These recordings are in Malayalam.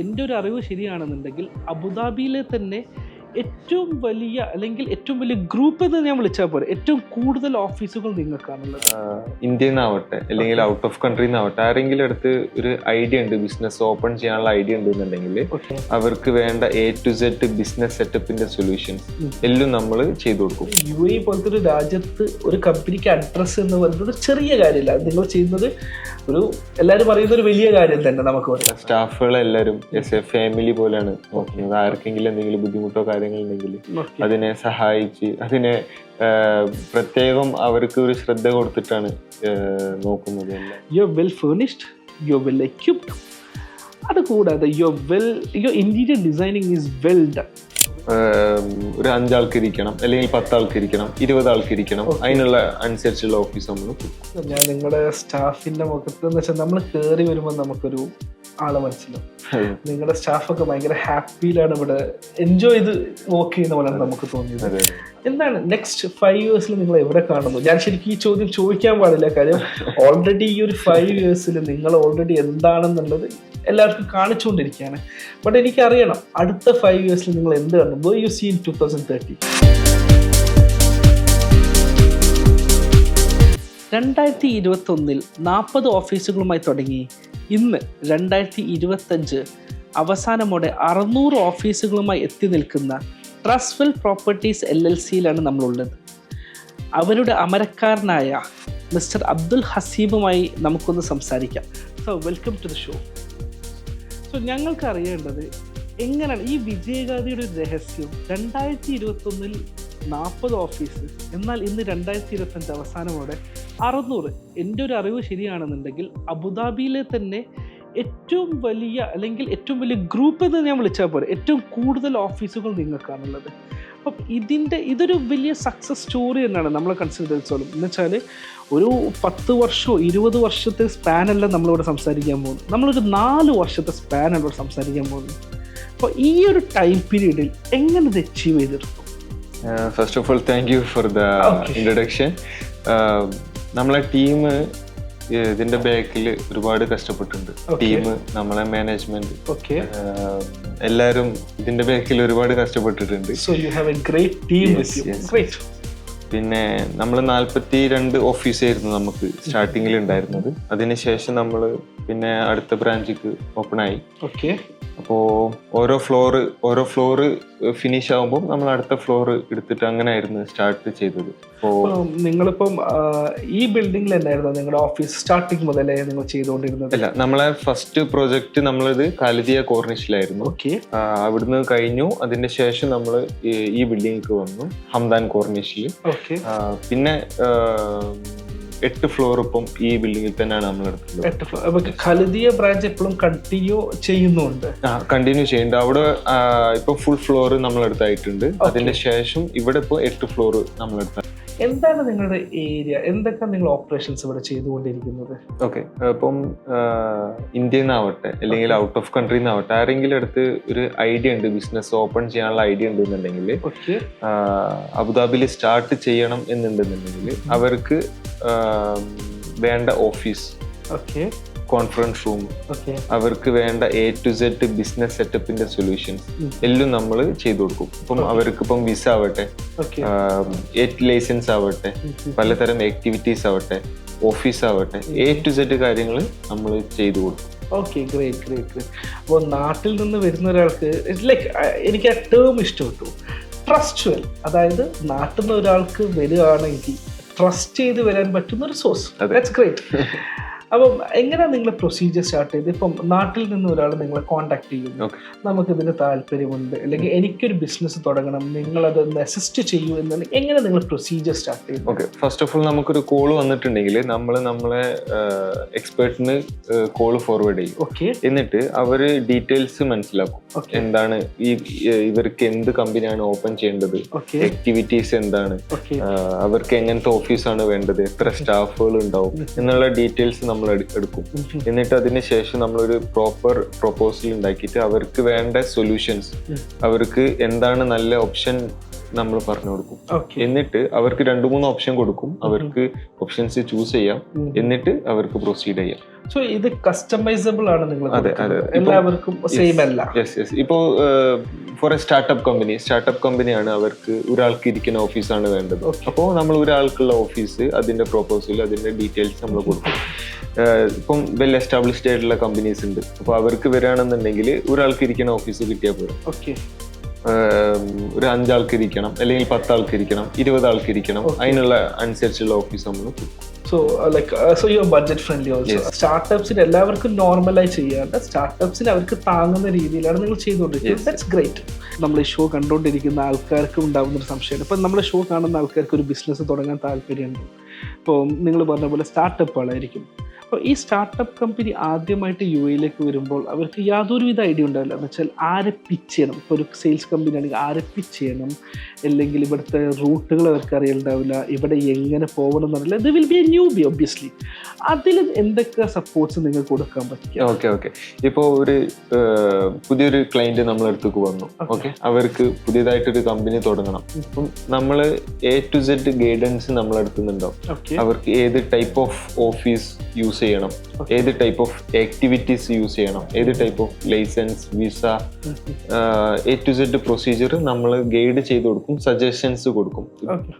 എൻ്റെ ഒരു അറിവ് ശരിയാണെന്നുണ്ടെങ്കിൽ അബുദാബിയിലെ തന്നെ ഏറ്റവും വലിയ അല്ലെങ്കിൽ ഏറ്റവും വലിയ ഗ്രൂപ്പ് എന്ന് ഞാൻ വിളിച്ചാൽ പോലെ ഏറ്റവും കൂടുതൽ ഓഫീസുകൾ നിങ്ങൾക്കാണുള്ളത്. ഇന്ത്യയിൽ നിന്നാവട്ടെ അല്ലെങ്കിൽ ഔട്ട് ഓഫ് കൺട്രി നിന്നാവട്ടെ, ആരെങ്കിലും അടുത്ത് ഒരു ഐഡിയ ഉണ്ട്, ബിസിനസ് ഓപ്പൺ ചെയ്യാനുള്ള ഐഡിയ ഉണ്ടെന്നുണ്ടെങ്കിൽ അവർക്ക് വേണ്ട A to Z ബിസിനസ് സെറ്റപ്പിന്റെ സൊല്യൂഷൻസ് എല്ലാം നമ്മൾ ചെയ്തു കൊടുക്കും. UAE പോലത്തെ ഒരു രാജ്യത്ത് ഒരു കമ്പനിക്ക് അഡ്രസ് എന്ന് പറയുന്നത് ഒരു ചെറിയ കാര്യമില്ല. നിങ്ങൾ ചെയ്യുന്നത് ഒരു എല്ലാവരും പറയുന്ന ഒരു വലിയ കാര്യം തന്നെ. നമുക്ക് പറയാം സ്റ്റാഫുകളെല്ലാവരും ഫാമിലി പോലെയാണ് നോക്കുന്നത്. ആർക്കെങ്കിലും എന്തെങ്കിലും ബുദ്ധിമുട്ടോ കാര്യങ്ങളുണ്ടെങ്കിൽ അതിനെ സഹായിച്ച് അതിനെ പ്രത്യേകം അവർക്ക് ഒരു ശ്രദ്ധ കൊടുത്തിട്ടാണ് നോക്കുന്നത്. You well furnished, you well equipped. അതുകൂടാതെ your interior designing is well done. ഒരു 5 ആൾക്ക് ഇരിക്കണം, അല്ലെങ്കിൽ 10 ആൾക്ക് ഇരിക്കണം, 20 ആൾക്ക് ഇരിക്കണം, അതിനുള്ള അനുസരിച്ചുള്ള ഓഫീസ് നമ്മൾ. ഞാൻ നിങ്ങളുടെ സ്റ്റാഫിന്റെ മുഖത്ത് എന്ന് വെച്ചാൽ നമ്മൾ കയറി വരുമ്പോൾ നമുക്കൊരു ആളെ മനസ്സിലാവും. നിങ്ങളുടെ സ്റ്റാഫൊക്കെ ഭയങ്കര ഹാപ്പിയിലാണ് ഇവിടെ എൻജോയ് ചെയ്ത് വർക്ക് ചെയ്യുന്ന പോലെയാണ് നമുക്ക് തോന്നിയത്. എന്താണ് നെക്സ്റ്റ് 5 years നിങ്ങൾ എവിടെ കാണുന്നു? ഞാൻ ശരിക്കും ഈ ചോദ്യം ചോദിക്കാൻ പാടില്ല, കാര്യം ഓൾറെഡി ഈ ഒരു 5 years നിങ്ങൾ ഓൾറെഡി എന്താണെന്നുള്ളത് എല്ലാവർക്കും കാണിച്ചുകൊണ്ടിരിക്കുകയാണ്. ബട്ട് എനിക്കറിയണം അടുത്ത 5 years നിങ്ങൾ എന്ത് കാണും? Where you see in 2030? 2021 40 ഓഫീസുകളുമായി തുടങ്ങി ഇന്ന് 2025 അവസാനമോടെ 600 ഓഫീസുകളുമായി എത്തി നിൽക്കുന്ന ട്രസ്റ്റ്വെൽ പ്രോപ്പർട്ടീസ് LLCയിലാണ് നമ്മളുള്ളത്. അവരുടെ അമരക്കാരനായ മിസ്റ്റർ അബ്ദുൽ ഹസീബുമായി നമുക്കൊന്ന് സംസാരിക്കാം. So welcome to the show. So ഞങ്ങൾക്ക് അറിയേണ്ടത് എങ്ങനെയാണ് ഈ വിജയഗാഥയുടെ ഒരു രഹസ്യം? 2021 40 ഓഫീസ്, എന്നാൽ ഇന്ന് 2025 അവസാനമോടെ 600. എൻ്റെ ഒരു അറിവ് ശരിയാണെന്നുണ്ടെങ്കിൽ അബുദാബിയിലെ തന്നെ ഏറ്റവും വലിയ അല്ലെങ്കിൽ ഏറ്റവും വലിയ ഗ്രൂപ്പ് എന്ന് ഞാൻ വിളിച്ചാൽ പോലെ ഏറ്റവും കൂടുതൽ ഓഫീസുകൾ നിങ്ങൾക്കാണുള്ളത്. അപ്പം ഇതൊരു വലിയ സക്സസ് സ്റ്റോറി തന്നെയാണ് നമ്മൾ കൺസിഡർ ചെയ്തോളും. എന്ന് വെച്ചാൽ ഒരു 10 വർഷമോ 20 വർഷത്തെ സ്പാനല്ല നമ്മളിവിടെ സംസാരിക്കാൻ പോകുന്നത്. നമ്മളൊരു 4 വർഷത്തെ സ്പാനാണ് ഇവിടെ സംസാരിക്കാൻ പോകുന്നത്. അപ്പോൾ ഈ ഒരു ടൈം പീരീഡിൽ എങ്ങനെ ഇത് അച്ചീവ് ചെയ്തെടുക്കും? First of all thank you for the introduction. നമ്മളെ ടീം ഇതിന്റെ ബാക്കിൽ ഒരുപാട് കഷ്ടപ്പെട്ടിട്ടുണ്ട്. ടീം, നമ്മളെ മാനേജ്മെന്റ്, എല്ലാവരും ഇതിന്റെ ബാക്കിൽ ഒരുപാട് കഷ്ടപ്പെട്ടിട്ടുണ്ട്. പിന്നെ നമ്മൾ 42 ഓഫീസായിരുന്നു നമുക്ക് സ്റ്റാർട്ടിങ്ങിൽ ഉണ്ടായിരുന്നത്. അതിനുശേഷം നമ്മൾ പിന്നെ അടുത്ത ബ്രാഞ്ചിക്ക് ഓപ്പൺ ആയി. അപ്പോൾ ഓരോ ഫ്ലോർ ഫിനിഷ് ആകുമ്പോൾ നമ്മൾ അടുത്ത ഫ്ലോർ എടുത്തിട്ട് അങ്ങനെ ആയിരുന്നു സ്റ്റാർട്ട് ചെയ്തത്. നിങ്ങളിപ്പം ഈ ബിൽഡിംഗിൽ തന്നെയായിരുന്നു നിങ്ങളുടെ ഓഫീസ് സ്റ്റാർട്ടിങ് മുതലേ നിങ്ങൾ ചെയ്തുകൊണ്ടിരുന്നത്? അല്ല, നമ്മളെ ഫസ്റ്റ് പ്രോജക്റ്റ് നമ്മളിത് കാലിദിയ കോർണിഷിലായിരുന്നു. അവിടുന്ന് കഴിഞ്ഞു. അതിന്റെ ശേഷം നമ്മൾ ഈ ബിൽഡിംഗിലേക്ക് വന്നു, ഹംദാൻ കോർണിഷിൽ. പിന്നെ 8 ഫ്ലോർ ഇപ്പം ഈ ബിൽഡിംഗിൽ തന്നെയാണ് നമ്മൾ എടുക്കുന്നത്. 8 ഫ്ലോർ. ഖാലിദിയ ബ്രാഞ്ച് എപ്പോഴും കണ്ടിന്യൂ ചെയ്യുന്നുണ്ട്? കണ്ടിന്യൂ ചെയ്യുന്നുണ്ട്. അവിടെ ഇപ്പൊ ഫുൾ ഫ്ലോർ നമ്മൾ എടുത്തായിട്ടുണ്ട്. അതിന്റെ ശേഷം ഇവിടെ ഇപ്പൊ 8 ഫ്ലോർ നമ്മൾ എടുത്ത. എന്താണ് നിങ്ങളുടെ ഏരിയ? എന്തൊക്കെ നിങ്ങൾ ഓപ്പറേഷൻസ് ഇവിടെ ചെയ്തുകൊണ്ടിരിക്കുന്നത്? ഓക്കെ, ഇപ്പം ഇന്ത്യയിൽ നിന്നാവട്ടെ അല്ലെങ്കിൽ ഔട്ട് ഓഫ് കൺട്രി നിന്നാവട്ടെ, ആരെങ്കിലും അടുത്ത് ഒരു ഐഡിയ ഉണ്ട്, ബിസിനസ് ഓപ്പൺ ചെയ്യാനുള്ള ഐഡിയ ഉണ്ടെന്നുണ്ടെങ്കിൽ, അബുദാബിയിൽ സ്റ്റാർട്ട് ചെയ്യണം എന്നുണ്ടെന്നുണ്ടെങ്കിൽ അവർക്ക് വേണ്ട ഓഫീസ്, കോൺഫറൻസ് റൂം, അവർക്ക് വേണ്ട A to Z ബിസിനസ് സെറ്റപ്പിന്റെ സൊല്യൂഷൻസ് എല്ലാം നമ്മൾ ചെയ്തു കൊടുക്കും. ഇപ്പം അവർക്ക് ഇപ്പം വിസ ആവട്ടെ, ലൈസൻസ് ആവട്ടെ, പലതരം ആക്ടിവിറ്റീസ് ആവട്ടെ, ഓഫീസ് ആവട്ടെ, A to Z കാര്യങ്ങൾ നമ്മൾ ചെയ്തു കൊടുക്കും. Okay, great. അപ്പോൾ നാട്ടിൽ നിന്ന് വരുന്ന ഒരാൾക്ക് ലൈക്ക് എനിക്ക് ആ ടേം ഇഷ്ടപ്പെട്ടു, ട്രസ്റ്റ്വെൽ. അതായത് നാട്ടിൽ നിന്ന് ഒരാൾക്ക് വരികയാണെങ്കിൽ ട്രസ്റ്റ് ചെയ്ത് വരാൻ പറ്റുന്ന ഒരു സോഴ്സ്. That's great. അപ്പം എങ്ങനെയാണ് നിങ്ങൾ പ്രൊസീജിയർ സ്റ്റാർട്ട് ചെയ്ത്? ഇപ്പം നാട്ടിൽ നിന്ന് ഒരാൾ നിങ്ങളെ കോൺടാക്ട് ചെയ്യുന്നു, നമുക്കിതിന് താല്പര്യമുണ്ട്, അല്ലെങ്കിൽ എനിക്കൊരു ബിസിനസ് തുടങ്ങണം, നിങ്ങളതൊന്ന് അസിസ്റ്റ് ചെയ്യൂ എന്നുണ്ടെങ്കിൽ എങ്ങനെ നിങ്ങൾ പ്രൊസീജിയർ സ്റ്റാർട്ട് ചെയ്യും? ഓക്കെ, ഫസ്റ്റ് ഓഫ് ഓൾ നമുക്കൊരു കോൾ വന്നിട്ടുണ്ടെങ്കിൽ നമ്മളെ എക്സ്പേർട്ടിന് കോൾ ഫോർവേഡ് ചെയ്യും. എന്നിട്ട് അവര് ഡീറ്റെയിൽസ് മനസ്സിലാക്കും. എന്താണ് ഇവർക്ക് എന്ത് കമ്പനിയാണ് ഓപ്പൺ ചെയ്യേണ്ടത്, ആക്ടിവിറ്റീസ് എന്താണ്, അവർക്ക് എങ്ങനത്തെ ഓഫീസാണ് വേണ്ടത്, എത്ര സ്റ്റാഫുകൾ ഉണ്ടാവും എന്നുള്ള ഡീറ്റെയിൽസ് നമ്മൾ എടുക്കും. എന്നിട്ട് അതിന് ശേഷം നമ്മളൊരു പ്രോപ്പർ പ്രൊപ്പോസൽ ഉണ്ടാക്കിയിട്ട് അവർക്ക് വേണ്ട സൊല്യൂഷൻസ്, അവർക്ക് എന്താണ് നല്ല ഓപ്ഷൻ നമ്മൾ പറഞ്ഞു കൊടുക്കും. ഓക്കെ. എന്നിട്ട് അവർക്ക് 2-3 ഓപ്ഷൻ കൊടുക്കും. അവർക്ക് ഓപ്ഷൻസ് ചൂസ് ചെയ്യാം, എന്നിട്ട് അവർക്ക് പ്രൊസീഡ് ചെയ്യാം. സോ ഇത് കസ്റ്റമൈസബിൾ ആണ് നിങ്ങൾ അതെ. എല്ലാവർക്കും സെയിം അല്ല. ഇപ്പോ ഫോർ എ സ്റ്റാർട്ടപ്പ് കമ്പനിയാണ്, അവർക്ക് ഒരാൾക്ക് ഇരിക്കുന്ന ഓഫീസാണ് വേണ്ടത്. അപ്പോൾ നമ്മൾ ഒരാൾക്കുള്ള ഓഫീസ്, അതിന്റെ പ്രൊപ്പോസൽ, അതിന്റെ ഡീറ്റെയിൽസ് നമ്മൾ കൊടുക്കും. ഇപ്പം വെൽ എസ്റ്റാബ്ലിഷ്ഡ് ആയിട്ടുള്ള കമ്പനീസ് ഉണ്ട്. അപ്പോൾ അവർക്ക് വരികയാണെന്നുണ്ടെങ്കിൽ ഒരാൾക്ക് ഇരിക്കുന്ന ഓഫീസ് കിട്ടിയാൽ പോലും. ഓക്കെ. ഒരു 5 ആൾക്ക് ഇരിക്കണം, അല്ലെങ്കിൽ 10 ആൾക്ക് ഇരിക്കണം, 20 ആൾക്ക് ഇരിക്കണം, അതിനുള്ള അനുസരിച്ചുള്ള ഓഫീസ് നമ്മൾ കൊടുക്കും. So your budget friendly also. സ്റ്റാർട്ടപ്സിന് എല്ലാവർക്കും നോർമലായി ചെയ്യാണ്ട് സ്റ്റാർട്ടപ്സിന് അവർക്ക് താങ്ങുന്ന രീതിയിലാണ് നിങ്ങൾ ചെയ്തുകൊണ്ടിരിക്കുന്നത്. That's great. നമ്മൾ ഈ ഷോ കണ്ടുകൊണ്ടിരിക്കുന്ന ആൾക്കാർക്ക് ഉണ്ടാകുന്ന ഒരു സംശയമാണ്. ഇപ്പം നമ്മളെ ഷോ കാണുന്ന ആൾക്കാർക്ക് ഒരു ബിസിനസ് തുടങ്ങാൻ താല്പര്യമുണ്ട്. ഇപ്പോൾ നിങ്ങൾ പറഞ്ഞ പോലെ സ്റ്റാർട്ടപ്പുകളായിരിക്കും. അപ്പോൾ ഈ സ്റ്റാർട്ടപ്പ് കമ്പനി ആദ്യമായിട്ട് UAE വരുമ്പോൾ അവർക്ക് യാതൊരുവിധ ഐഡിയ ഉണ്ടാവില്ല. എന്ന് വെച്ചാൽ ആരെ പിച്ച് ചെയ്യണം. ഇപ്പോൾ ഒരു സെയിൽസ് കമ്പനി ആണെങ്കിൽ ആരെ പിച്ച് ചെയ്യണം, അല്ലെങ്കിൽ ഇവിടുത്തെ റൂട്ടുകൾ അവർക്ക് അറിയുന്നുണ്ടാവില്ല, ഇവിടെ എങ്ങനെ പോകണം എന്നറിയില്ല. ഇത് will be A newbie obviously. അതിൽ എന്തൊക്കെ സപ്പോർട്ട്സ് നിങ്ങൾക്ക് കൊടുക്കാൻ പറ്റും? ഓക്കെ. ഇപ്പോൾ ഒരു പുതിയൊരു ക്ലയന്റ് നമ്മളടുത്തേക്ക് വന്നു. ഓക്കെ, അവർക്ക് പുതിയതായിട്ടൊരു കമ്പനി തുടങ്ങണം. അപ്പം നമ്മൾ A to Z ഗൈഡൻസ് നമ്മളെടുക്കുന്നുണ്ടാവും. അവർക്ക് ഏത് ടൈപ്പ് ഓഫ് ഓഫീസ് യൂസ് ചെയ്യണം, ഏത് ടൈപ്പ് ഓഫ് ആക്ടിവിറ്റീസ് യൂസ് ചെയ്യണം, ഏത് type of license, visa, A to Z procedure നമ്മൾ ഗൈഡ് ചെയ്ത് കൊടുക്കും, സജഷൻസ് കൊടുക്കും.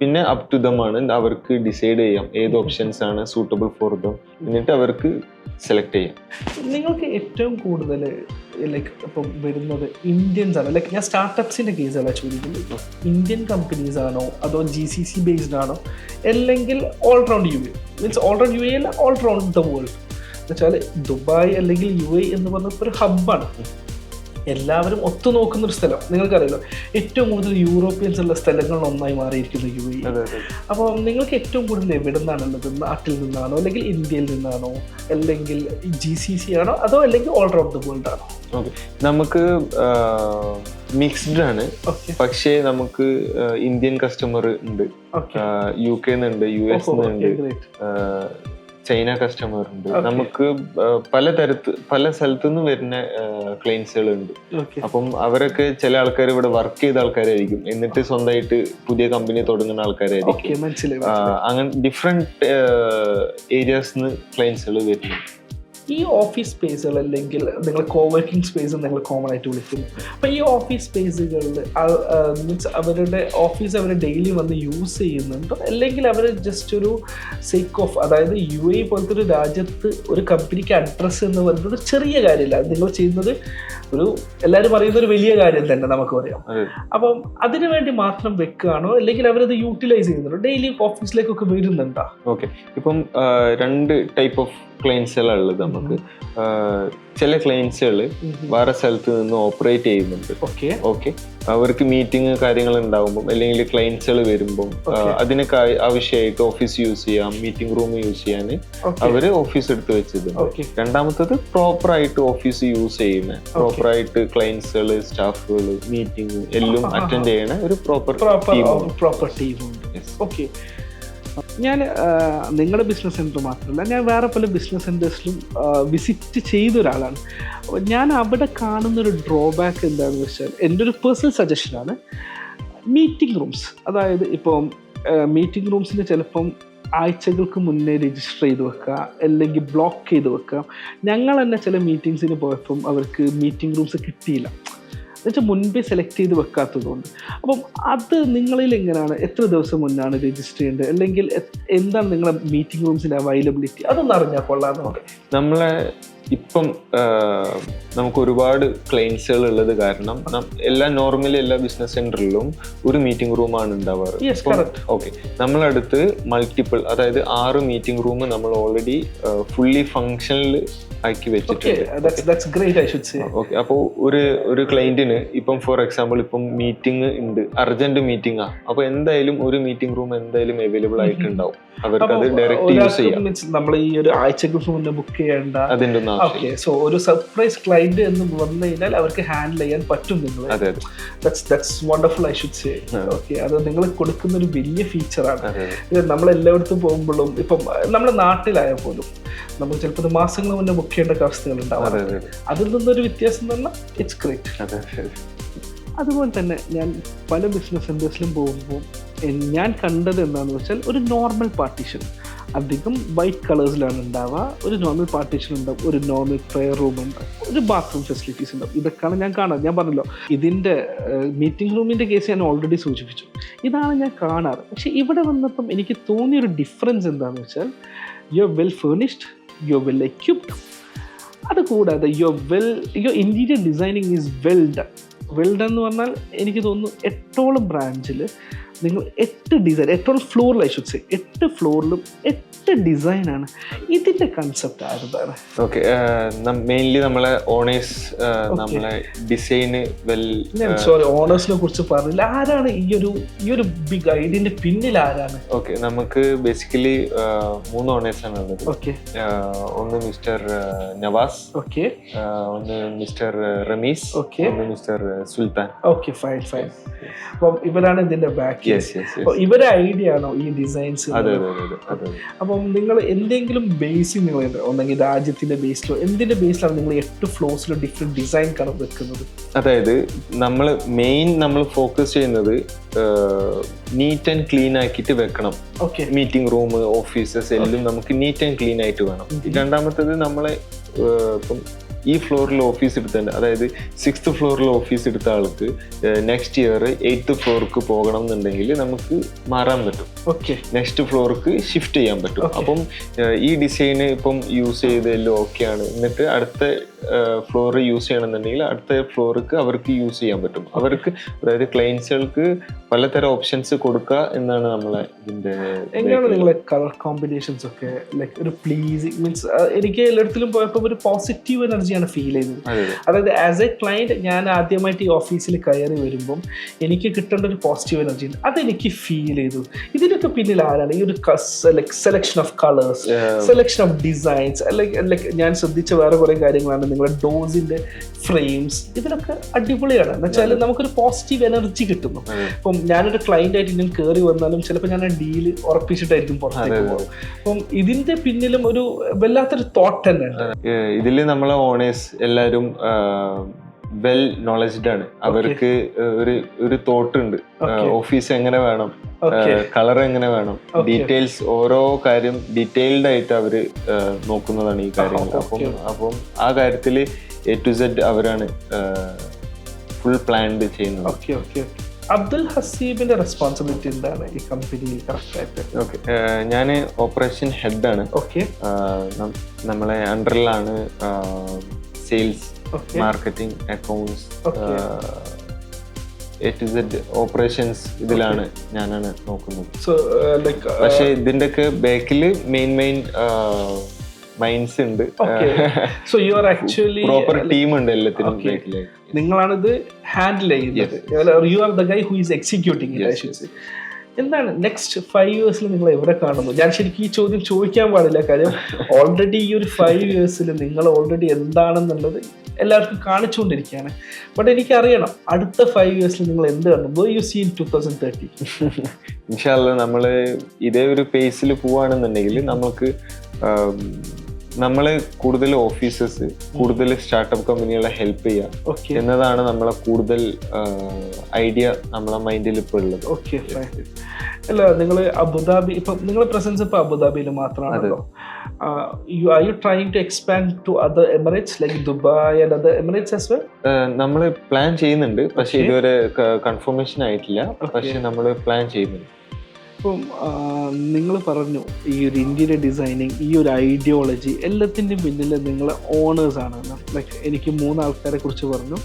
പിന്നെ അപ് ടു ദം ആണ്, അവർക്ക് ഡിസൈഡ് ചെയ്യാം ഏത് ഓപ്ഷൻസ് ആണ് സൂട്ടബിൾ ഫോർ ദം, എന്നിട്ട് അവർക്ക് സെലക്ട് ചെയ്യാം. നിങ്ങൾക്ക് ഏറ്റവും കൂടുതൽ ഇപ്പം വരുന്നത് ഇന്ത്യൻസ് ആണ്. ഞാൻ സ്റ്റാർട്ടപ്സിന്റെ കേസല്ല ചോദിക്കുന്നത്. ഇന്ത്യൻ കമ്പനീസ് ആണോ, അതോ GCC ബേസ്ഡ് ആണോ, അല്ലെങ്കിൽ all-round UAE? Means all-round UAE അല്ല, ഓൾറൗണ്ട് ദ വേൾഡ്. എന്ന് വെച്ചാൽ ദുബായ് അല്ലെങ്കിൽ UAE എന്ന് പറഞ്ഞപ്പോൾ ഒരു ഹബ്ബാണ്. എല്ലാവരും ഒത്തുനോക്കുന്നൊരു സ്ഥലം. നിങ്ങൾക്കറിയാലോ, ഏറ്റവും കൂടുതൽ യൂറോപ്യൻസ് ഉള്ള സ്ഥലങ്ങളിൽ ഒന്നായി മാറിയിരിക്കുന്ന UAE. അപ്പോൾ നിങ്ങൾക്ക് ഏറ്റവും കൂടുതൽ എവിടെ നിന്നാണുള്ളത്? നാട്ടിൽ നിന്നാണോ, അല്ലെങ്കിൽ ഇന്ത്യയിൽ നിന്നാണോ, അല്ലെങ്കിൽ GCC ആണോ, അതോ അല്ലെങ്കിൽ ഓൾറൗണ്ട് ദ വേൾഡ് ആണോ? ഓക്കെ, നമുക്ക് മിക്സ്ഡ് ആണ്. പക്ഷേ നമുക്ക് ഇന്ത്യൻ കസ്റ്റമർ ഉണ്ട്, UK നിന്നുണ്ട്, US നിന്നുണ്ട്, ചൈന കസ്റ്റമർ ഉണ്ട്. നമുക്ക് പല സ്ഥലത്തു നിന്ന് വരുന്ന ക്ലയൻസുകൾ ഉണ്ട്. അപ്പം അവരൊക്കെ ചില ആൾക്കാർ ഇവിടെ വർക്ക് ചെയ്ത ആൾക്കാരായിരിക്കും, എന്നിട്ട് സ്വന്തമായിട്ട് പുതിയ കമ്പനി തുടങ്ങുന്ന ആൾക്കാരായിരിക്കും. അങ്ങനെ ഡിഫറെന്റ് ഏരിയാസിന്ന് ക്ലയൻസുകൾ വരുന്നു. ഈ ഓഫീസ് സ്പേസുകൾ അല്ലെങ്കിൽ നിങ്ങൾ കോവർക്കിംഗ് സ്പേസ് നിങ്ങൾ കോമൺ ആയിട്ട് വിളിക്കുന്നു. അപ്പോൾ ഈ ഓഫീസ് സ്പേസുകളിൽ മീൻസ് അവരുടെ ഓഫീസ് അവർ ഡെയിലി വന്ന് യൂസ് ചെയ്യുന്നുണ്ടോ, അല്ലെങ്കിൽ അവർ ജസ്റ്റ് ഒരു സേക്ക് ഓഫ്, അതായത് UAE പോലത്തെ ഒരു രാജ്യത്ത് ഒരു കമ്പനിക്ക് അഡ്രസ്സ് എന്ന് പറയുന്നത് ചെറിയ കാര്യമില്ല. നിങ്ങൾ ചെയ്യുന്നത് എല്ലാവരും പറയുന്ന ഒരു വലിയ കാര്യം തന്നെ നമുക്ക് പറയാം. അപ്പം അതിനു വേണ്ടി മാത്രം വെക്കുകയാണോ, അല്ലെങ്കിൽ അവരത് യൂട്ടിലൈസ് ചെയ്യുന്നുണ്ടോ, ഡെയിലി ഓഫീസിലേക്കൊക്കെ വരുന്നുണ്ടോ? ഓക്കെ, ഇപ്പം 2 ടൈപ്പ് ഓഫ് ക്ലയൻസുകളുള്ളത് നമുക്ക്. ചില ക്ലയൻസുകൾ വേറെ സ്ഥലത്ത് നിന്ന് ഓപ്പറേറ്റ് ചെയ്യുന്നുണ്ട്. ഓക്കെ, അവർക്ക് മീറ്റിംഗ് കാര്യങ്ങൾ ഉണ്ടാകുമ്പോൾ, അല്ലെങ്കിൽ ക്ലയൻസുകൾ വരുമ്പം അതിനൊക്കെ ആവശ്യമായിട്ട് ഓഫീസ് യൂസ് ചെയ്യാം, മീറ്റിംഗ് റൂം യൂസ് ചെയ്യാൻ അവര് ഓഫീസ് എടുത്ത് വെച്ചിട്ടുണ്ട്. രണ്ടാമത്തത് പ്രോപ്പർ ആയിട്ട് ഓഫീസ് യൂസ് ചെയ്യുന്ന, പ്രോപ്പർ ആയിട്ട് ക്ലയൻസുകൾ, സ്റ്റാഫുകൾ, മീറ്റിംഗ് എല്ലാം അറ്റൻഡ് ചെയ്യണ ഒരു പ്രോപ്പർ ടീമുണ്ട്. ഓക്കെ, ഞാൻ നിങ്ങളുടെ ബിസിനസ് സെൻറ്റർ മാത്രമല്ല, ഞാൻ വേറെ പല ബിസിനസ് സെൻറ്റേഴ്സിലും വിസിറ്റ് ചെയ്ത ഒരാളാണ്. ഞാൻ അവിടെ കാണുന്നൊരു ഡ്രോബാക്ക് എന്താണെന്ന് വെച്ചാൽ, എൻ്റെ ഒരു പേഴ്സണൽ സജഷനാണ്, മീറ്റിംഗ് റൂംസ്. അതായത് ഇപ്പം മീറ്റിംഗ് റൂംസിന് ചിലപ്പം ആഴ്ചകൾക്ക് മുന്നേ രജിസ്റ്റർ ചെയ്ത് വെക്കുക, അല്ലെങ്കിൽ ബ്ലോക്ക് ചെയ്ത് വെക്കുക. ഞങ്ങൾ തന്നെ ചില മീറ്റിങ്സിന് പോയപ്പം അവർക്ക് മീറ്റിംഗ് റൂംസ് കിട്ടിയില്ല, എന്നുവെച്ചാൽ മുൻപേ സെലക്ട് ചെയ്ത് വെക്കാത്തതുകൊണ്ട്. അപ്പം അത് നിങ്ങളിൽ എങ്ങനെയാണ്, എത്ര ദിവസം മുന്നാണ് രജിസ്റ്റർ ചെയ്യേണ്ടത്, അല്ലെങ്കിൽ എന്താണ് നിങ്ങളുടെ മീറ്റിംഗ് റൂംസിൻ്റെ അവൈലബിലിറ്റി, അതൊന്നും അറിഞ്ഞാൽ കൊള്ളാമെന്നുണ്ട്. നമ്മളെ ഇപ്പം നമുക്ക് ഒരുപാട് ക്ലയൻസുകൾ ഉള്ളത് കാരണം നോർമലി എല്ലാ ബിസിനസ് സെന്ററിലും ഒരു മീറ്റിംഗ് റൂമാണ് ഉണ്ടാവാറ്. ഓക്കെ, നമ്മളടുത്ത് മൾട്ടിപ്പിൾ, അതായത് 6 മീറ്റിംഗ് റൂം നമ്മൾ ഓൾറെഡി ഫുള്ളി ഫങ്ഷനിൽ ആക്കി വെച്ചിട്ടുണ്ട്. ഓക്കെ, അപ്പോൾ ഒരു ക്ലയന്റിന് ഇപ്പം ഫോർ എക്സാമ്പിൾ ഇപ്പം മീറ്റിംഗ് ഉണ്ട്, അർജന്റ് മീറ്റിംഗാ, അപ്പൊ എന്തായാലും ഒരു മീറ്റിംഗ് റൂം എന്തായാലും അവൈലബിൾ ആയിട്ടുണ്ടാവും. അവർക്ക് അത് ഡയറക്റ്റ് യൂസ് ചെയ്യാം. നമ്മൾ ഈ ഒരു ആഴ്ചകൾക്ക് മുന്നേ ബുക്ക് ചെയ്യേണ്ട, അതിന്റെ സോ ഒരു സർപ്രൈസ് ക്ലയന്റ് എന്ന് വന്നു കഴിഞ്ഞാൽ അവർക്ക് ഹാൻഡിൽ ചെയ്യാൻ പറ്റും. നിങ്ങൾ that's wonderful, I should say. Okay, അത് നിങ്ങൾ കൊടുക്കുന്ന ഒരു വലിയ ഫീച്ചറാണ്. നമ്മൾ എല്ലായിടത്തും പോകുമ്പോഴും, ഇപ്പം നമ്മുടെ നാട്ടിലായാൽ പോലും നമ്മൾ ചിലപ്പോൾ മാസങ്ങൾ മുന്നേ ബുക്ക് ചെയ്യേണ്ട അവസ്ഥകൾ ഉണ്ടാവും. അതിൽ നിന്നൊരു വ്യത്യാസം എന്ന് പറഞ്ഞാൽ ഇറ്റ്സ് ഗ്രേറ്റ്. അതുപോലെ തന്നെ ഞാൻ പല ബിസിനസ് സെൻറ്റേഴ്സിലും പോകുമ്പോൾ ഞാൻ കണ്ടത് എന്താണെന്ന് വെച്ചാൽ ഒരു നോർമൽ പാർട്ടീഷൻ, അധികം വൈറ്റ് കളേഴ്സിലാണ് ഉണ്ടാവുക, ഒരു നോർമൽ പാർട്ടീഷൻ ഉണ്ടാവും, ഒരു നോർമൽ പ്രെയർ റൂം ഉണ്ടാവും, ഒരു ബാത്റൂം ഫെസിലിറ്റീസ് ഉണ്ടാവും. ഇതൊക്കെയാണ് ഞാൻ കാണാറ്. ഞാൻ പറഞ്ഞല്ലോ ഇതിൻ്റെ മീറ്റിംഗ് റൂമിൻ്റെ കേസ് ഞാൻ ഓൾറെഡി സൂചിപ്പിച്ചു. ഇതാണ് ഞാൻ കാണാറ്. പക്ഷേ ഇവിടെ വന്നപ്പം എനിക്ക് തോന്നിയൊരു ഡിഫറൻസ് എന്താണെന്ന് വെച്ചാൽ you are well furnished, you are well equipped. അതുകൂടാതെ your interior designing is well done. Well done എന്ന് പറഞ്ഞാൽ എനിക്ക് തോന്നുന്നു 8ഓളം ബ്രാഞ്ചിൽ നിങ്ങൾ 8 ഡിസൈൻ, 8ഓളം ഫ്ലോറിൽ ഐ ഷുഡ് സേ 8 ഫ്ലോറിലും 8 ഡിസൈനാണ്. ഇതിൻ്റെ കൺസെപ്റ്റ് ആരുതാണ്? ഓക്കെ, മെയിൻലി നമ്മളെ ഓണേഴ്സ് നമ്മളെ ഡിസൈന് ഞാൻ സോറി ഓണേഴ്സിനെ കുറിച്ച് പറഞ്ഞില്ല. ആരാണ് ഈ ഒരു ബിഗ് ഐഡിയന്റെ പിന്നിൽ ആരാണ്? ഓക്കെ, നമുക്ക് ബേസിക്കലി 3 ഓണേഴ്സ് ആണ് ഉള്ളത്. ഓക്കെ, ഒന്ന് മിസ്റ്റർ നവാസ്, ഓക്കെ, ഒന്ന് മിസ്റ്റർ റമീസ്, ഓക്കെ, ഒന്ന് മിസ്റ്റർ സുൽത്താൻ. Okay, fine. അപ്പം ഇവരാണ് ഇതിന്റെ ബാക്ക്. ഇവരെ ഐഡിയ ആണോ ഈ ഡിസൈൻസ്? അതെ. അപ്പം നിങ്ങൾ എന്തെങ്കിലും ബേസിൽ നിങ്ങൾ ഒന്നെങ്കിൽ രാജ്യത്തിന്റെ ബേസിലോ എന്തിന്റെ ബേസിലാണ് നിങ്ങൾ 8 ഫ്ലോർസിലും ഡിഫറെന്റ് ഡിസൈൻ കളർ വെക്കുന്നത്? അതായത് നമ്മൾ ഫോക്കസ് ചെയ്യുന്നത് നീറ്റ് ആൻഡ് ക്ലീൻ ആക്കിയിട്ട് വെക്കണം. മീറ്റിംഗ് റൂം, ഓഫീസസ് എല്ലാം നമുക്ക് നീറ്റ് ആൻഡ് ക്ലീൻ ആയിട്ട് വേണം. രണ്ടാമത്തേത് നമ്മളെ ഇപ്പം ഈ ഫ്ലോറിൽ ഓഫീസ് എടുത്തന്നെ, അതായത് 6th ഫ്ലോറിൽ ഓഫീസ് എടുത്ത ആൾക്ക് നെക്സ്റ്റ് ഇയർ 8th ഫ്ലോർക്ക് പോകണം എന്നുണ്ടെങ്കിൽ നമുക്ക് മാറാൻ പറ്റും. നെക്സ്റ്റ് ഫ്ലോർക്ക് ഷിഫ്റ്റ് ചെയ്യാൻ പറ്റും. അപ്പം ഈ ഡിസൈന് ഇപ്പം യൂസ് ചെയ്തതെല്ലാം ഓക്കെയാണ്, എന്നിട്ട് അടുത്ത ഫ്ലോർ യൂസ് ചെയ്യണമെന്നുണ്ടെങ്കിൽ അടുത്ത ഫ്ലോർക്ക് അവർക്ക് യൂസ് ചെയ്യാൻ പറ്റും. അവർക്ക് അതായത് ക്ലയൻസുകൾക്ക് പലതരം ഓപ്ഷൻസ് കൊടുക്കുക എന്നാണ് നമ്മളെ ഇതിന്റെ. എങ്ങനെയാണ് നിങ്ങളെ കളർ കോമ്പിനേഷൻസ് ഒക്കെ? ലൈക്ക് ഒരു പ്ലീസിങ് മീൻസ് എനിക്ക് എല്ലായിടത്തിലും പോയപ്പോൾ ഒരു പോസിറ്റീവ് എനർജിയാണ് ഫീൽ ചെയ്തത്. അതായത് ആസ് എ ക്ലയന്റ് ഞാൻ ആദ്യമായിട്ട് ഈ ഓഫീസിൽ കയറി വരുമ്പം എനിക്ക് കിട്ടേണ്ട ഒരു പോസിറ്റീവ് എനർജി ഉണ്ട്, അതെനിക്ക് ഫീൽ ചെയ്തു. ഇതിനൊക്കെ പിന്നിൽ ആരാണ്? ഈ ഒരു selection of colours, selection of designs, like ഞാൻ ശ്രദ്ധിച്ച വേറെ കുറെ കാര്യങ്ങളാണ് നിങ്ങളുടെ ഡോസിന്റെ ഫ്രെയിംസ്. ഇതിലൊക്കെ അടിപൊളിയാണ്. എന്ന് വെച്ചാൽ നമുക്കൊരു പോസിറ്റീവ് എനർജി കിട്ടുന്നു. അപ്പം ഞാനൊരു ക്ലയന്റ് ആയിട്ട് ഞാൻ കയറി വന്നാലും ചിലപ്പോൾ ഞാൻ ആ ഡീല് ഉറപ്പിച്ചിട്ടായിരിക്കും പുറത്തേക്ക് പോകും. അപ്പം ഇതിന്റെ പിന്നിലും ഒരു വല്ലാത്തൊരു തോട്ട് തന്നെ ഉണ്ട്. ഇതിൽ നമ്മളെ ഓണേഴ്സ് എല്ലാവരും വെൽ നോളജ്ഡ് ആണ്. അവർക്ക് ഒരു തോട്ട് ഉണ്ട്, ഓഫീസ് എങ്ങനെ വേണം, കളർ എങ്ങനെ വേണം, ഡീറ്റെയിൽസ്, ഓരോ കാര്യം ഡീറ്റെയിൽഡ് ആയിട്ട് അവര് നോക്കുന്നതാണ് ഈ കാര്യങ്ങൾ. അപ്പം ആ കാര്യത്തില് A to Z അവരാണ് ഫുൾ പ്ലാൻഡ് ചെയ്യുന്നത്. അബ്ദുൽ ഹസീബിന്റെ റെസ്പോൺസിബിലിറ്റി എന്താണ് ഈ കമ്പനിയിൽ കറക്റ്റ് ആയിട്ട്? ഓക്കെ, ഞാൻ ഓപ്പറേഷൻ ഹെഡ് ആണ്. നമ്മളെ അണ്ടറിലാണ് sales, marketing, accounts, A to Z operations ഇതിലാണ് ഞാനാണ് നോക്കുന്നത്. പക്ഷെ ഇതിന്റെ ഒക്കെ ബാക്കില് മെയിൻ മൈൻഡ്സ് ഉണ്ട്. So you are actually proper team ഉണ്ട് എല്ലാത്തിനും ബാക്കില്. നിങ്ങളാണിത് ഹാൻഡിൽ ചെയ്യുന്നത്. You are the guy who is executing it, I should say. എന്താണ് നെക്സ്റ്റ് 5 years നിങ്ങൾ എവിടെ കാണുന്നു? ഞാൻ ശരിക്കും ഈ ചോദ്യം ചോദിക്കാൻ പാടില്ല, കാര്യം ഓൾറെഡി ഈ ഒരു 5 years നിങ്ങൾ ഓൾറെഡി എന്താണെന്നുള്ളത് എല്ലാവർക്കും കാണിച്ചുകൊണ്ടിരിക്കുകയാണ്. ബട്ട് എനിക്കറിയണം അടുത്ത 5 years നിങ്ങൾ എന്ത് കാണും? Where you see in 2030? ഇൻഷാ അല്ലാഹ് നമ്മള് ഇതേ ഒരു പേസിൽ പോവാണെന്നുണ്ടെങ്കിൽ നമുക്ക് നമ്മള് കൂടുതൽ ഓഫീസസ്, കൂടുതൽ സ്റ്റാർട്ടപ്പ് കമ്പനികളെ ഹെൽപ്പ് ചെയ്യാം എന്നതാണ് നമ്മളെ കൂടുതൽ ഐഡിയ നമ്മളെ മൈൻഡിൽ ഇപ്പോൾ ഉള്ളത്. ഓക്കെ, അല്ല നിങ്ങൾ അബുദാബി ഇപ്പം നിങ്ങളുടെ പ്രസൻസ് ഇപ്പൊ അബുദാബിയിൽ മാത്രമാണല്ലോ. Are you trying to expand to other Emirates like Dubai and other Emirates as well? നമ്മൾ പ്ലാൻ ചെയ്യുന്നുണ്ട്, പക്ഷെ ഇതുവരെ കൺഫർമേഷൻ ആയിട്ടില്ല. പക്ഷെ നമ്മൾ പ്ലാൻ ചെയ്യുന്നുണ്ട്. ഇപ്പം നിങ്ങൾ പറഞ്ഞു ഈ ഒരു ഇന്റീരിയർ ഡിസൈനിങ്, ഈ ഒരു ഐഡിയോളജി എല്ലാത്തിൻ്റെയും പിന്നിൽ നിങ്ങളെ ഓണേഴ്സാണ്. ലൈക്ക് എനിക്ക് 3 ആൾക്കാരെ കുറിച്ച് പറഞ്ഞു.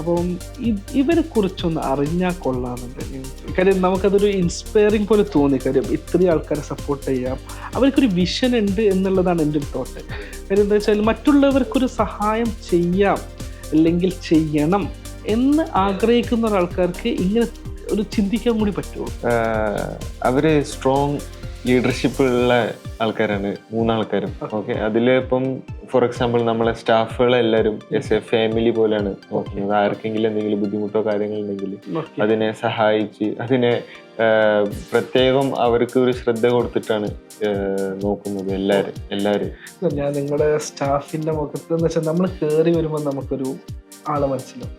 അപ്പം ഇവരെ കുറിച്ചൊന്ന് അറിഞ്ഞാൽ കൊള്ളാമെന്നുണ്ട്. കാര്യം നമുക്കതൊരു ഇൻസ്പയറിങ് പോലെ തോന്നി. കാര്യം ഇത്രയും ആൾക്കാരെ സപ്പോർട്ട് ചെയ്യാം, അവർക്കൊരു വിഷൻ ഉണ്ട് എന്നുള്ളതാണ് എൻ്റെ ഒരു തോട്ട്. കാര്യം എന്താ വെച്ചാൽ മറ്റുള്ളവർക്കൊരു സഹായം ചെയ്യാം അല്ലെങ്കിൽ ചെയ്യണം എന്ന് ആഗ്രഹിക്കുന്ന ഒരാൾക്കാർക്ക് ഇങ്ങനെ ഒരു ചിന്തിക്കാൻ കൂടി പറ്റുമോ? അവര് സ്ട്രോങ് ലീഡർഷിപ്പ് ഉള്ള ആൾക്കാരാണ് 3 ആൾക്കാരും. ഓക്കെ, അതില് ഇപ്പം ഫോർ എക്സാമ്പിൾ നമ്മളെ സ്റ്റാഫുകളെല്ലാവരും എസ് എ ഫാമിലി പോലെയാണ് നോക്കുന്നത്. ആർക്കെങ്കിലും എന്തെങ്കിലും ബുദ്ധിമുട്ടോ കാര്യങ്ങളുണ്ടെങ്കിൽ അതിനെ സഹായിച്ച് അതിനെ പ്രത്യേകം അവർക്ക് ഒരു ശ്രദ്ധ കൊടുത്തിട്ടാണ് നോക്കുന്നത് എല്ലാവരും. ഞാൻ നിങ്ങളുടെ സ്റ്റാഫിന്റെ മുഖത്ത് എന്ന് വെച്ചാൽ നമ്മൾ കയറി വരുമ്പോൾ നമുക്കൊരു ആളെ മനസ്സിലാവും.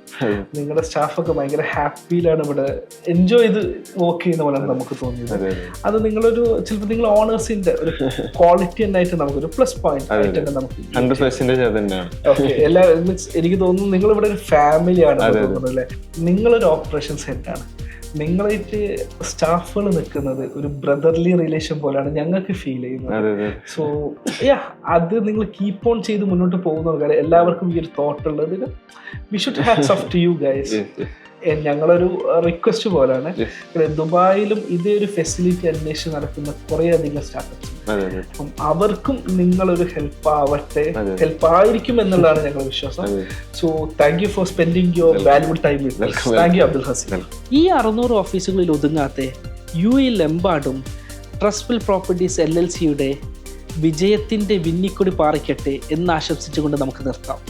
നിങ്ങളുടെ സ്റ്റാഫൊക്കെ ഭയങ്കര ഹാപ്പിയിലാണ് ഇവിടെ എൻജോയ് ചെയ്ത് വർക്ക് ചെയ്യുന്ന പോലെയാണ് നമുക്ക് തോന്നിയത്. അത് നിങ്ങളൊരു ചിലപ്പോൾ നിങ്ങൾ ഓണേഴ്സിന്റെ ഒരു ക്വാളിറ്റി തന്നെയായിട്ട് നമുക്കൊരു പ്ലസ് പോയിന്റ് ആയിട്ട് തന്നെ നമുക്ക് 100% അത് തന്നെയാണ്. ഓക്കെ. എല്ലാ എനിക്ക് തോന്നുന്നു നിങ്ങൾ ഇവിടെ ഒരു ഫാമിലിയാണ് തോന്നുന്നത് അല്ലേ? നിങ്ങളൊരു ഓപ്പറേഷൻസ് ഹെഡാണ്. നിങ്ങളായിട്ട് സ്റ്റാഫുകൾ നിൽക്കുന്നത് ഒരു ബ്രദർലി റിലേഷൻ പോലെയാണ് ഞങ്ങൾക്ക് ഫീൽ ചെയ്യുന്നത്. സോ അത് നിങ്ങൾ കീപ്പ് ഓൺ ചെയ്ത് മുന്നോട്ട് പോകുന്ന കാര്യം എല്ലാവർക്കും ഈ ഒരു തോട്ട് ഉള്ളത്. We should hats of to you guys. ഞങ്ങളൊരു റിക്വസ്റ്റ് പോലാണ്, ദുബായിലും ഇതേ ഒരു ഫെസിലിറ്റി അന്വേഷിച്ച് നടക്കുന്ന കുറേ അധികം സ്റ്റാർട്ടപ്സ്. അപ്പം അവർക്കും നിങ്ങളൊരു ഹെൽപ്പ് ആവട്ടെ, ഹെൽപ്പ് ആയിരിക്കും എന്നുള്ളതാണ് ഞങ്ങളുടെ വിശ്വാസം. So thank you for spending your valuable time with us. Thank you Abdul Haseen. ഈ 600 ഓഫീസുകളിൽ ഒതുങ്ങാത്ത UAE-ലെമ്പാടും ട്രസ്റ്റ്ഫുൾ പ്രോപ്പർട്ടീസ് LLCയുടെ വിജയത്തിന്റെ വിന്നിക്കൊടി പാറിക്കട്ടെ എന്ന് ആശംസിച്ചുകൊണ്ട് നമുക്ക് നിർത്താം.